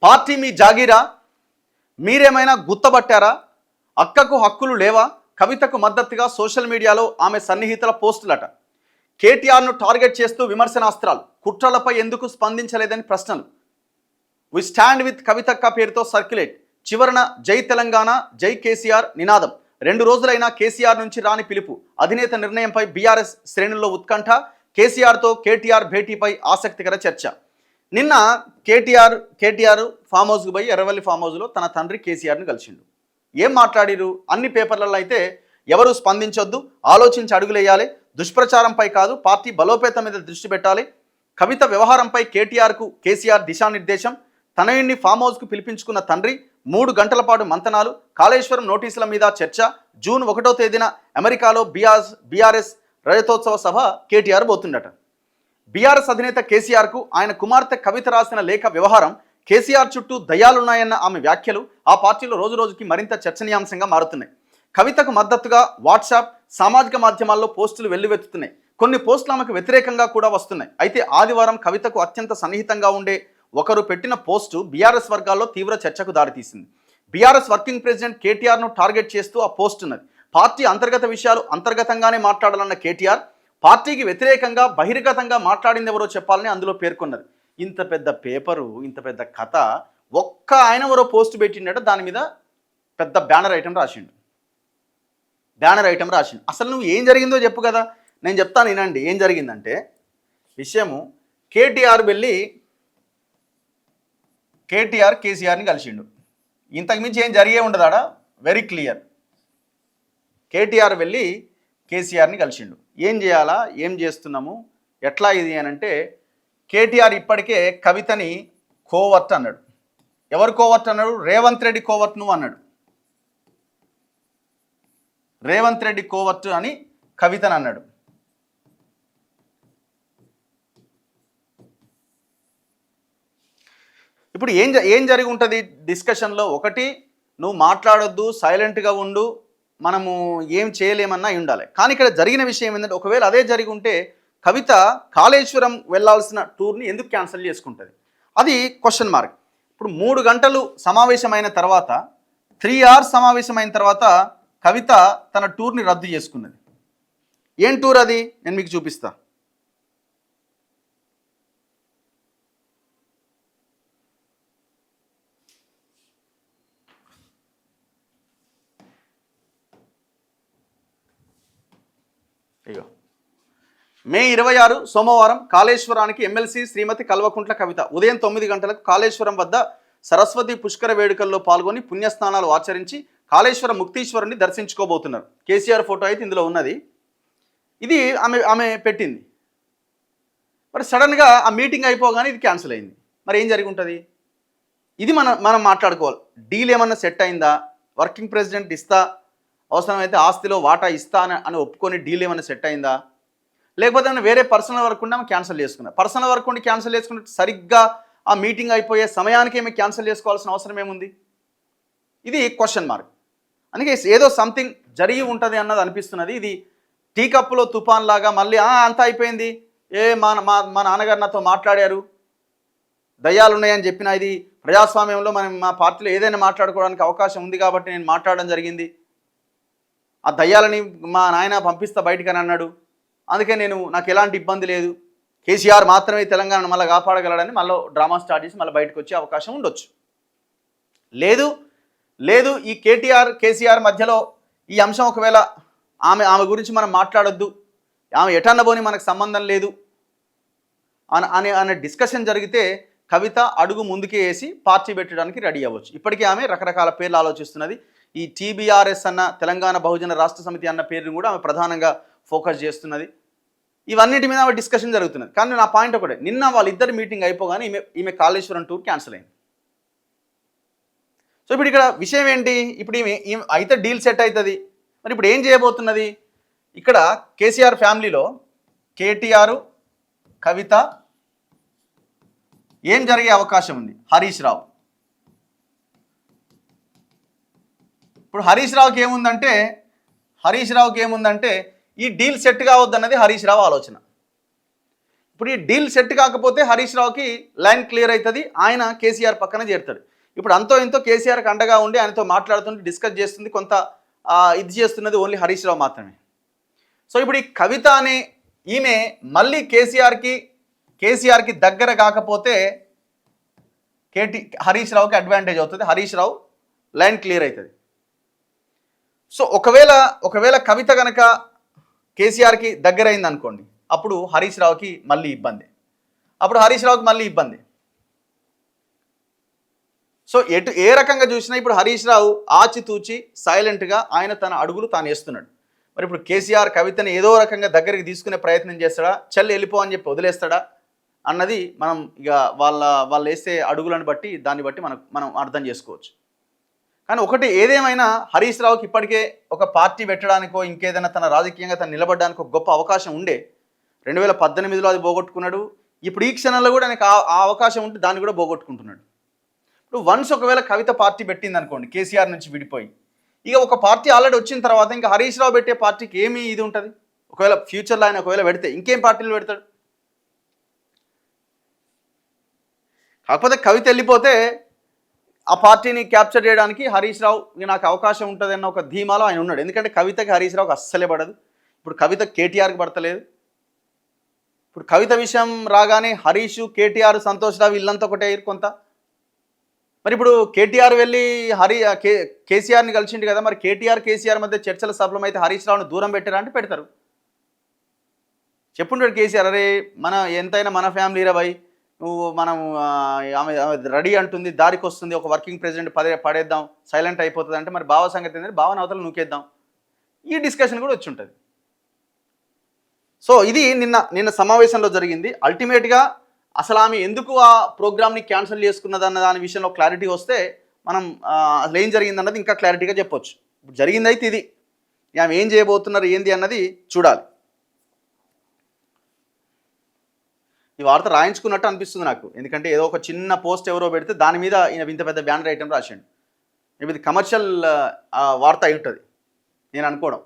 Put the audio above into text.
Party మీ జాగీరా? మీరేమైనా గుత్తబట్టారా? అక్కకు హక్కులు లేవా? కవితకు మద్దతుగా సోషల్ మీడియాలో ఆమె సన్నిహితుల పోస్టులట. కేటీఆర్ను టార్గెట్ చేస్తూ విమర్శనాస్త్రాలు. కుట్రలపై ఎందుకు స్పందించలేదని ప్రశ్నలు. వి స్టాండ్ విత్ కవితక్క పేరుతో సర్క్యులేట్. చివరన జై తెలంగాణ, జై కేసీఆర్ నినాదం. 2 రోజులైనా కేసీఆర్ నుంచి రాని పిలుపు. అధినేత నిర్ణయంపై బీఆర్ఎస్ శ్రేణుల్లో ఉత్కంఠ. కేసీఆర్తో కేటీఆర్ భేటీపై ఆసక్తికర చర్చ. నిన్న కేటీఆర్ ఫామ్ హౌస్కి పోయి ఎర్రవల్లి ఫామ్ హౌస్లో తన తండ్రి కేసీఆర్ని కలిసిండు. ఏం మాట్లాడిరు? అన్ని పేపర్లలో అయితే ఎవరు స్పందించొద్దు, ఆలోచించి అడుగులేయాలి, దుష్ప్రచారంపై కాదు పార్టీ బలోపేతం మీద దృష్టి పెట్టాలి, కవిత వ్యవహారంపై కేసీఆర్ దిశానిర్దేశం, తనయుడిని ఫామ్ హౌస్కు పిలిపించుకున్న తండ్రి, 3 గంటల పాటు మంతనాలు, కాళేశ్వరం నోటీసుల మీద చర్చ, జూన్ 1వ తేదీన అమెరికాలో బీఆర్ఎస్ రజతోత్సవ సభ కేటీఆర్ పోతుండట. బీఆర్ఎస్ అధినేత కేసీఆర్కు ఆయన కుమార్తె కవిత రాసిన లేఖ వ్యవహారం, కేసీఆర్ చుట్టూ దయ్యాలున్నాయన్న ఆమె వ్యాఖ్యలు ఆ పార్టీలో రోజురోజుకి మరింత చర్చనీయాంశంగా మారుతున్నాయి. కవితకు మద్దతుగా వాట్సాప్, సామాజిక మాధ్యమాల్లో పోస్టులు వెల్లువెత్తుతున్నాయి. కొన్ని పోస్టులు ఆమెకు వ్యతిరేకంగా కూడా వస్తున్నాయి. అయితే ఆదివారం కవితకు అత్యంత సన్నిహితంగా ఉండే ఒకరు పెట్టిన పోస్టు బీఆర్ఎస్ వర్గాల్లో తీవ్ర చర్చకు దారితీసింది. బీఆర్ఎస్ వర్కింగ్ ప్రెసిడెంట్ కేటీఆర్ను టార్గెట్ చేస్తూ ఆ పోస్ట్ ఉన్నది. పార్టీ అంతర్గత విషయాలు అంతర్గతంగానే మాట్లాడాలన్న కేటీఆర్ పార్టీకి వ్యతిరేకంగా బహిర్గతంగా మాట్లాడింది ఎవరో చెప్పాలని అందులో పేర్కొన్నది. ఇంత పెద్ద పేపరు, ఇంత పెద్ద కథ, ఒక్క ఆయన ఎవరో పోస్ట్ పెట్టిండట, దాని మీద పెద్ద బ్యానర్ ఐటమ్ రాసిండు. అసలు నువ్వు ఏం జరిగిందో చెప్పు కదా. నేను చెప్తాను, వినండి ఏం జరిగిందంటే విషయము. కేటీఆర్ కేసీఆర్ని కలిసిండు. ఇంతకుమించి ఏం జరిగే ఉండదాడా? Very clear. కేటీఆర్ వెళ్ళి కేసీఆర్ని కలిసిండు. ఏం చేయాలా, ఏం చేస్తున్నాము, ఎట్లా ఇది అని అంటే, కేటీఆర్ ఇప్పటికే కవితని కోవర్ట్ అన్నాడు. ఎవరు కోవర్ట్ అన్నాడు? రేవంత్ రెడ్డి కోవర్ట్ నువ్వు అన్నాడు. రేవంత్ రెడ్డి కోవర్ట్ అని కవితని అన్నాడు. ఇప్పుడు ఏం జరిగి ఉంటుంది డిస్కషన్లో? ఒకటి, నువ్వు మాట్లాడొద్దు, సైలెంట్గా ఉండు, మనము ఏం చేయలేమన్నా ఉండాలి. కానీ ఇక్కడ జరిగిన విషయం ఏంటంటే, ఒకవేళ అదే జరిగి ఉంటే కవిత కాళేశ్వరం వెళ్ళాల్సిన టూర్ని ఎందుకు క్యాన్సిల్ చేసుకుంటుంది? అది క్వశ్చన్ మార్క్. ఇప్పుడు 3 గంటలు సమావేశమైన తర్వాత, 3 hours సమావేశమైన తర్వాత కవిత తన టూర్ని రద్దు చేసుకున్నది. ఏం టూర్ అది? నేను మీకు చూపిస్తా. ఇగో, మే 26 సోమవారం కాళేశ్వరానికి ఎమ్మెల్సీ శ్రీమతి కల్వకుంట్ల కవిత ఉదయం 9 గంటలకు కాళేశ్వరం వద్ద సరస్వతి పుష్కర వేడుకల్లో పాల్గొని పుణ్యస్నానాలు ఆచరించి కాళేశ్వర ముక్తీశ్వరుని దర్శించుకోబోతున్నారు. కేసీఆర్ ఫోటో అయితే ఇందులో ఉన్నది. ఇది ఆమె పెట్టింది. మరి సడన్గా ఆ మీటింగ్ అయిపోగానే ఇది క్యాన్సిల్ అయింది. మరి ఏం జరిగి ఉంటుంది? ఇది మనం మాట్లాడుకోవాలి. డీల్ ఏమన్నా సెట్ అయిందా? వర్కింగ్ ప్రెసిడెంట్ ఇస్తా, అవసరమైతే ఆస్తిలో వాటా ఇస్తా అని ఒప్పుకొని డీల్ ఏమైనా సెట్ అయిందా? లేకపోతే వేరే పర్సనల్ వర్క్ ఉండి ఆమె క్యాన్సిల్ చేసుకున్నా. పర్సనల్ వర్క్ ఉండి క్యాన్సిల్ చేసుకుంటే సరిగ్గా ఆ మీటింగ్ అయిపోయే సమయానికి ఏమి క్యాన్సిల్ చేసుకోవాల్సిన అవసరం ఏముంది? ఇది క్వశ్చన్ మార్క్. అందుకే ఏదో సంథింగ్ జరిగి ఉంటుంది అన్నది అనిపిస్తున్నది. ఇది టీ కప్పులో తుఫాన్ లాగా మళ్ళీ అంతా అయిపోయింది, మా నాన్నగారు నాతో మాట్లాడారు, దయ్యాలు ఉన్నాయని చెప్పిన, ఇది ప్రజాస్వామ్యంలో మా పార్టీలో ఏదైనా మాట్లాడుకోవడానికి అవకాశం ఉంది కాబట్టి నేను మాట్లాడడం జరిగింది, ఆ దయ్యాలని మా నాయన పంపిస్తా బయటికి అని అన్నాడు, అందుకే నాకు ఎలాంటి ఇబ్బంది లేదు, కేసీఆర్ మాత్రమే తెలంగాణను మళ్ళీ కాపాడగలడని మళ్ళీ డ్రామా స్టార్ట్ చేసి మళ్ళీ బయటకు వచ్చే అవకాశం ఉండొచ్చు. లేదు ఈ కేసీఆర్ మధ్యలో ఈ అంశం ఒకవేళ ఆమె గురించి మనం మాట్లాడొద్దు, ఆమె ఎటన్నబోని మనకు సంబంధం లేదు అనే డిస్కషన్ జరిగితే కవిత అడుగు ముందుకే వేసి పార్టీ పెట్టడానికి రెడీ అవ్వచ్చు. ఇప్పటికీ ఆమె రకరకాల పేర్లు ఆలోచిస్తున్నది. ఈ TBRS అన్న తెలంగాణ బహుజన రాష్ట్ర సమితి అన్న పేరును కూడా ఆమె ప్రధానంగా ఫోకస్ చేస్తున్నది. ఇవన్నిటి మీద ఆమె డిస్కషన్ జరుగుతున్నది. కానీ నా పాయింట్ ఒకటే, నిన్న వాళ్ళిద్దరు మీటింగ్ అయిపోగానే ఈమె కాళేశ్వరం టూర్ క్యాన్సిల్ అయింది. సో ఇప్పుడు ఇక్కడ విషయం ఏంటి? ఇప్పుడు ఈమె అయితే డీల్ సెట్ అవుతుంది. మరి ఇప్పుడు ఏం చేయబోతున్నది? ఇక్కడ కేసీఆర్ ఫ్యామిలీలో కేటీఆర్, కవిత, ఏం జరిగే అవకాశం ఉంది? హరీష్ రావు. ఇప్పుడు హరీష్ రావుకి ఏముందంటే ఈ డీల్ సెట్ కావద్దన్నది హరీష్ రావు ఆలోచన. ఇప్పుడు ఈ డీల్ సెట్ కాకపోతే హరీష్ రావుకి లైన్ క్లియర్ అవుతుంది, ఆయన కేసీఆర్ పక్కన చేరుతాడు. ఇప్పుడు అంతో ఇంతో కేసీఆర్కి అండగా ఉండి ఆయనతో మాట్లాడుతుంటే డిస్కస్ చేస్తుంది, కొంత ఇది చేస్తున్నది ఓన్లీ హరీష్ రావు మాత్రమే. సో ఇప్పుడు ఈ కవిత అనే ఈమె మళ్ళీ కేసీఆర్కి దగ్గర కాకపోతే హరీష్ రావుకి అడ్వాంటేజ్ అవుతుంది, హరీష్ రావు లైన్ క్లియర్ అవుతుంది. సో ఒకవేళ కవిత కనుక కేసీఆర్కి దగ్గర అయింది అనుకోండి, అప్పుడు హరీష్ రావుకి మళ్ళీ ఇబ్బంది. సో ఏ రకంగా చూసినా ఇప్పుడు హరీష్ రావు ఆచితూచి సైలెంట్గా ఆయన తన అడుగులు తాను వేస్తున్నాడు. మరి ఇప్పుడు కేసీఆర్ కవితని ఏదో రకంగా దగ్గరికి తీసుకునే ప్రయత్నం చేస్తాడా, చల్లి వెళ్ళిపో అని చెప్పి వదిలేస్తాడా అన్నది మనం ఇక వాళ్ళు వేసే అడుగులను బట్టి దాన్ని బట్టి మనం అర్థం చేసుకోవచ్చు. కానీ ఒకటి ఏదేమైనా హరీష్ రావుకి ఇప్పటికే ఒక పార్టీ పెట్టడానికో ఇంకేదైనా తన రాజకీయంగా తను నిలబడడానికి ఒక గొప్ప అవకాశం ఉండే. 2018లో అది పోగొట్టుకున్నాడు. ఇప్పుడు ఈ క్షణంలో కూడా ఆయనకు ఆ అవకాశం ఉంటే దాన్ని కూడా పోగొట్టుకుంటున్నాడు. ఇప్పుడు వన్స్ ఒకవేళ కవిత పార్టీ పెట్టింది అనుకోండి, కేసీఆర్ నుంచి విడిపోయి, ఇక ఒక పార్టీ ఆల్రెడీ వచ్చిన తర్వాత ఇంకా హరీష్ రావు పెట్టే పార్టీకి ఏమీ ఇది ఉంటుంది? ఒకవేళ ఫ్యూచర్లో ఆయన ఒకవేళ పెడితే ఇంకేం పార్టీలు పెడతాడు? కాకపోతే కవిత వెళ్ళిపోతే ఆ పార్టీని క్యాప్చర్ చేయడానికి హరీష్ రావు నాకు అవకాశం ఉంటుంది అన్న ఒక ధీమాలో ఆయన ఉన్నాడు. ఎందుకంటే కవితకి హరీష్ రావుకి అస్సలే పడదు. ఇప్పుడు కవిత కేటీఆర్కి పడతలేదు. ఇప్పుడు కవిత విషయం రాగానే హరీష్, కేటీఆర్, సంతోష్ రావు వీళ్ళంతా ఒకటే కొంత. మరి ఇప్పుడు కేటీఆర్ వెళ్ళి కేసీఆర్ని కలిసిండు కదా, మరి కేసీఆర్ మధ్య చర్చల సఫలమైతే హరీష్ రావును దూరం పెట్టారా అంటే పెడతారు. చెప్పుంటాడు కేసీఆర్, అరే ఎంతైనా మన ఫ్యామిలీ రా భయ్, ఆమె రెడీ అంటుంది, దారికి వస్తుంది, ఒక వర్కింగ్ ప్రెసిడెంట్ పడేద్దాం, సైలెంట్ అయిపోతుంది అంటే మరి బావ సంగతి ఏంటంటే బావని అవతల నూకేద్దాం, ఈ డిస్కషన్ కూడా వచ్చి ఉంటుంది. సో ఇది నిన్న సమావేశంలో జరిగింది. అల్టిమేట్గా అసలు ఆమె ఎందుకు ఆ ప్రోగ్రామ్ని క్యాన్సిల్ చేసుకున్నదన్న దాని విషయంలో క్లారిటీ వస్తే మనం అసలు ఏం జరిగిందన్నది ఇంకా క్లారిటీగా చెప్పొచ్చు. ఇప్పుడు జరిగింది అయితే ఇది, ఆమె ఏం చేయబోతున్నారు ఏంది అన్నది చూడాలి. ఈ వార్త రాయించుకున్నట్టు అనిపిస్తుంది నాకు, ఎందుకంటే ఏదో ఒక చిన్న పోస్ట్ ఎవరో పెడితే దాని మీద ఈయన ఇంత పెద్ద బ్యానర్ ఐటమ్ రాసిండు. ఇది కమర్షియల్ వార్త అయి ఉంటుంది నేను అనుకోవడం.